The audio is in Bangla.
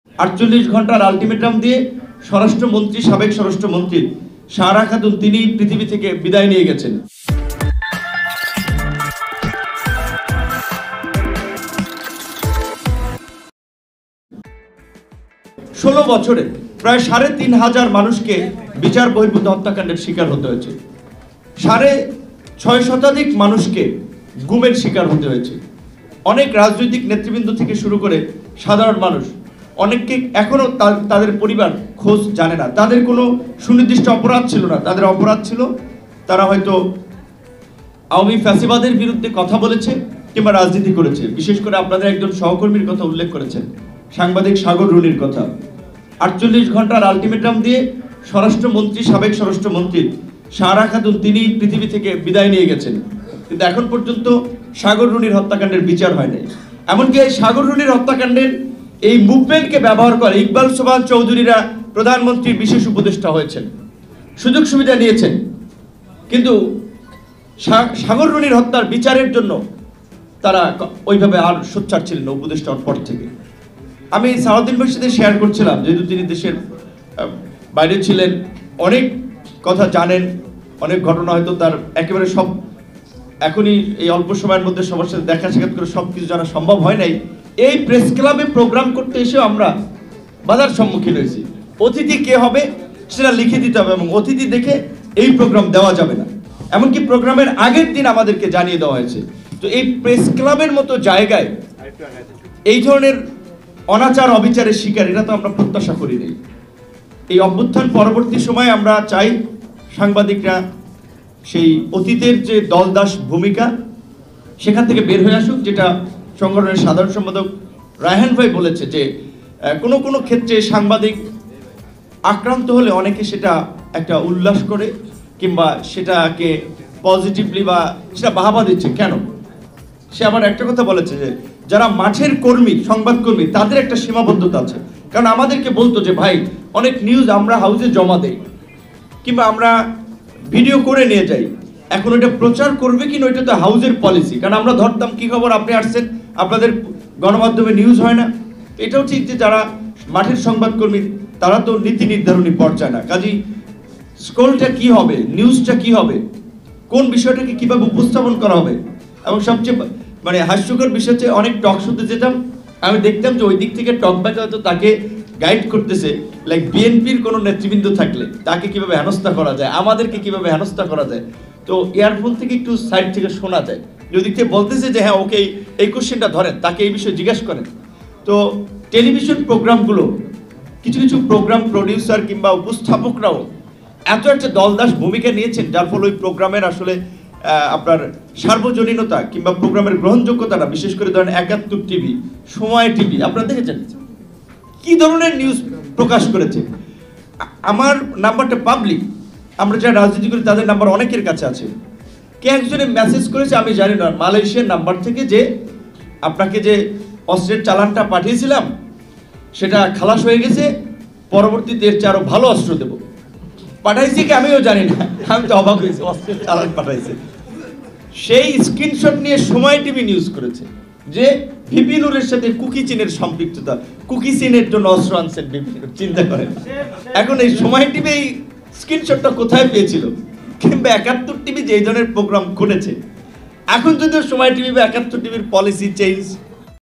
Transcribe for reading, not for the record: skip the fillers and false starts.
48 ঘন্টার আলটিমেটাম দিয়ে স্বরাষ্ট্রমন্ত্রী, সাবেক স্বরাষ্ট্রমন্ত্রী সারা খাতুন তিনি পৃথিবী থেকে বিদায় নিয়ে গেছেন। ষোলো বছরে প্রায় ৩,৫০০ মানুষকে বিচার বহির্ভূত হত্যাকাণ্ডের শিকার হতে হয়েছে। ৬.৫ শতাধিক মানুষকে গুমের শিকার হতে হয়েছে। অনেক রাজনৈতিক নেতৃবৃন্দ থেকে শুরু করে সাধারণ মানুষ অনেককে এখনো তাদের পরিবার খোঁজ জানে না। তাদের কোনো সুনির্দিষ্ট অপরাধ ছিল না, তাদের অপরাধ ছিল তারা হয়তো আওয়ামী ফ্যাসিবাদের বিরুদ্ধে কথা বলেছে কিংবা রাজনীতি করেছে। বিশেষ করে আপনাদের একজন সহকর্মীর কথা উল্লেখ করেছেন, সাংবাদিক সাগর রুনির কথা। 48 ঘন্টার আলটিমেটাম দিয়ে স্বরাষ্ট্রমন্ত্রী, সাবেক স্বরাষ্ট্রমন্ত্রী সারা খাতুন তিনি পৃথিবী থেকে বিদায় নিয়ে গেছেন, কিন্তু এখন পর্যন্ত সাগর রুনির হত্যাকাণ্ডের বিচার হয় নাই। এমনকি এই সাগর রুনির হত্যাকাণ্ডের এই মুভমেন্টকে ব্যবহার করে ইকবাল সোবহান চৌধুরীরা প্রধানমন্ত্রীর বিশেষ উপদেষ্টা হয়েছেন, সুযোগ সুবিধা নিয়েছেন, কিন্তু সাগর রুনির হত্যার বিচারের জন্য তারা ওইভাবে আর সোচ্চার ছিলেন না উপদেষ্টার পর থেকে। আমি সালাউদ্দিন ভাইয়ের সাথে শেয়ার করছিলাম, যেহেতু তিনি দেশের বাইরে ছিলেন, অনেক কথা জানেন, অনেক ঘটনা হয়তো তার একেবারে সব এখনই এই অল্প সময়ের মধ্যে সবার সাথে দেখা সাক্ষাৎ করে সব কিছু জানা সম্ভব হয় নাই। এই প্রেস ক্লাবে প্রোগ্রাম করতে এসেও আমরা বাধার সম্মুখীন হয়েছি। অতিথি কে হবে সেটা লিখে দিতে হবে এবং অতিথি দেখে এই প্রোগ্রাম দেওয়া যাবে না, এমনকি প্রোগ্রামের আগের দিন আমাদেরকে জানিয়ে দেওয়া হয়েছে। তো এই প্রেস ক্লাবের মতো জায়গায় এই ধরনের অনাচার অবিচারের শিকার, এটা তো আমরা প্রত্যাশা করি নাই। এই অভ্যুত্থান পরবর্তী সময়ে আমরা চাই সাংবাদিকরা সেই অতীতের যে দলদাস ভূমিকা সেখান থেকে বের হয়ে আসুক, যেটা সংগঠনের সাধারণ সম্পাদক রায়হান ভাই বলেছে যে কোনো কোনো ক্ষেত্রে সাংবাদিক আক্রান্ত হলে অনেকে সেটা একটা উল্লাস করে কিংবা সেটাকে পজিটিভলি বা সেটা বাহাবা দিচ্ছে। কেন? সে আবার একটা কথা বলেছে যে যারা মাঠের কর্মী, সংবাদকর্মী, তাদের একটা সীমাবদ্ধতা আছে। কারণ আমাদেরকে বলতো যে ভাই অনেক নিউজ আমরা হাউসে জমা দেই কিংবা আমরা ভিডিও করে নিয়ে যাই, এখন ওইটা প্রচার করবে কিনা ওইটা তো হাউসের পলিসি। কারণ আমরা ধরতাম কি খবর আপনি আসছেন, আপনাদের গণমাধ্যমে নিউজ হয় না। এটাও ঠিক যে যারা মাঠের সংবাদকর্মী তারা তো নীতি নির্ধারণী পর্যায়ে না, কাজেই স্ক্রোলটা কি হবে, নিউজটা কি হবে, কোন বিষয়টাকে কিভাবে উপস্থাপন করা হবে। এবং সবচেয়ে হাস্যকর বিষয় হচ্ছে অনেক টক শুনতে যেতাম, আমি দেখতাম যে ওই দিক থেকে টক ব্যাক হয়তো তাকে গাইড করতেছে, লাইক বিএনপির কোনো নেতৃবৃন্দ থাকলে তাকে কিভাবে হেনস্থা করা যায়, আমাদেরকে কিভাবে হেনস্থা করা যায়। তো ইয়ারফোন থেকে একটু সাইড থেকে শোনা যায়, যদি থেকে বলতেছে যে হ্যাঁ ওকে এই কোশ্চেনটা ধরেন, তাকে এই বিষয়ে জিজ্ঞাসা করেন। তো টেলিভিশন প্রোগ্রামগুলো কিছু কিছু প্রোগ্রাম প্রডিউসার কিংবা উপস্থাপকরাও এত একটা দলদাস ভূমিকা নিয়েছেন, যার ফলে ওই প্রোগ্রামের আসলে আপনার সার্বজনীনতা কিংবা প্রোগ্রামের গ্রহণযোগ্যতাটা, বিশেষ করে ধরেন ৭১ টিভি, সময় টিভি, আপনারা দেখেছেন কি ধরনের নিউজ প্রকাশ করেছে। আমার নাম্বারটা পাবলিক, আমরা যারা রাজনীতি করি তাদের নাম্বার অনেকের কাছে আছে। কে একজনে মেসেজ করেছে আমি জানি না, মালয়েশিয়ার নাম্বার থেকে, যে আপনাকে যে অস্ত্রের চালানটা পাঠিয়েছিলাম সেটা খালাস হয়ে গেছে, পরবর্তীতে এর চেয়ে আরো ভালো অস্ত্র দেবো। পাঠাইছি কি আমিও জানি না, আমি তো অবাক হয়েছি, অস্ত্রের চালান পাঠাইছে। সেই স্ক্রিনশট নিয়ে সময় টিভি নিউজ করেছে যে ভিপি নুরের সাথে কুকি চীনের সম্পৃক্ততা, কুকি চীনের জন্য অস্ত্র আনছেন ভিপি নুর। চিন্তা করেন এখন এই সময় টিভি এই স্ক্রিনশটটা কোথায় পেয়েছিল, কিংবা ৭১ টিভি যে এই ধরনের প্রোগ্রাম করেছে। এখন যদিও সময় টিভি বা ৭১ টিভির পলিসি চেঞ্জ